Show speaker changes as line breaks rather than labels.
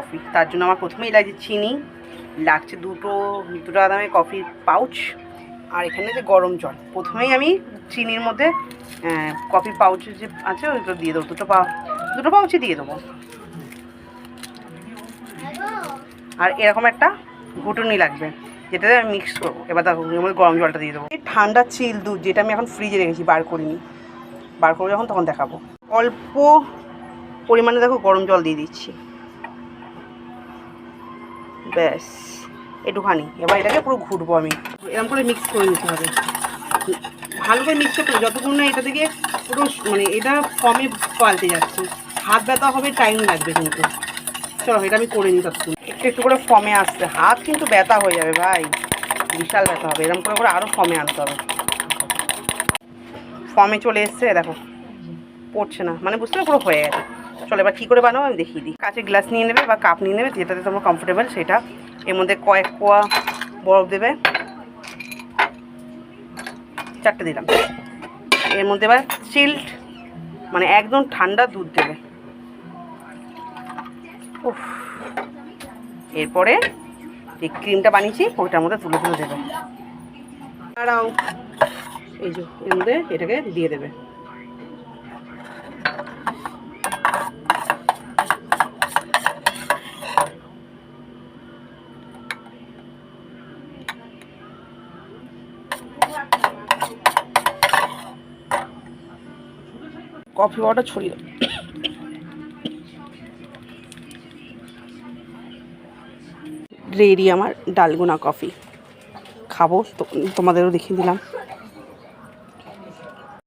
Coffee. তার জন্য আমার প্রথমেই লাগছে চিনি, লাগছে দুটো টাকা দামের কফির পাউচ, আর এখানে যে গরম জল। প্রথমেই আমি চিনির মধ্যে কফির পাউচ যে আছে ওইগুলো দিয়ে দেবো, দুটো পাউচই দিয়ে দেবো। আর এরকম একটা ঘুটুনি লাগবে, যেটাতে আমি মিক্স করবো। এবার দেখো এর মধ্যে গরম জলটা দিয়ে দেবো। এই ঠান্ডা চিল দুধ, যেটা আমি এখন ফ্রিজে রেখেছি, বার করিনি, বার করে যখন তখন দেখাবো। অল্প পরিমাণে দেখো গরম জল দিয়ে দিচ্ছি, ব্যাস একটুখানি। এবার এটাকে পুরো ঘুটবো আমি, এরকম করে মিক্স করে নিতে হবে, ভালো করে মিক্স করতে হবে যতক্ষণ না এটা থেকে পুরো মানে এটা ফর্মে পাল্টে যাচ্ছে। হাত ব্যথা হবে, টাইম লাগবে কিন্তু। চলো এটা আমি করে নিই ততক্ষণ। একটু একটু করে ফর্মে আসছে, হাত কিন্তু ব্যথা হয়ে যাবে ভাই, বিশাল ব্যথা হবে। এরকম করে আরও ফর্মে আনতে হবে। ফর্মে চলে এসছে দেখো, পড়ছে না, মানে বুঝতে পারো পুরো হয়ে গেছে। চলো এবার কী করে বানাবো আমি দেখিয়ে দিই। কাঁচের গ্লাস নিয়ে নেবে বা কাপ নিয়ে নেবে, যেটাতে তোমার কমফোর্টেবল সেটা। এর মধ্যে কয়েক কোয়া বরফ দেবে, 4টে দিলাম। এর মধ্যে এবার চিল্ড মানে একদম ঠান্ডা দুধ দেবে। উফ, এরপরে যে ক্রিমটা বানিয়েছি ওইটার মধ্যে তুলে তুলে দেবে। দাঁড়াও, এই যে এর মধ্যে এটাকে দিয়ে দেবে। কফি পাউডার ছড়িয়ে দেবে। রেডি আমার ডালগোনা কফি। খাবো তো, তোমাদেরও দেখিয়ে দিলাম।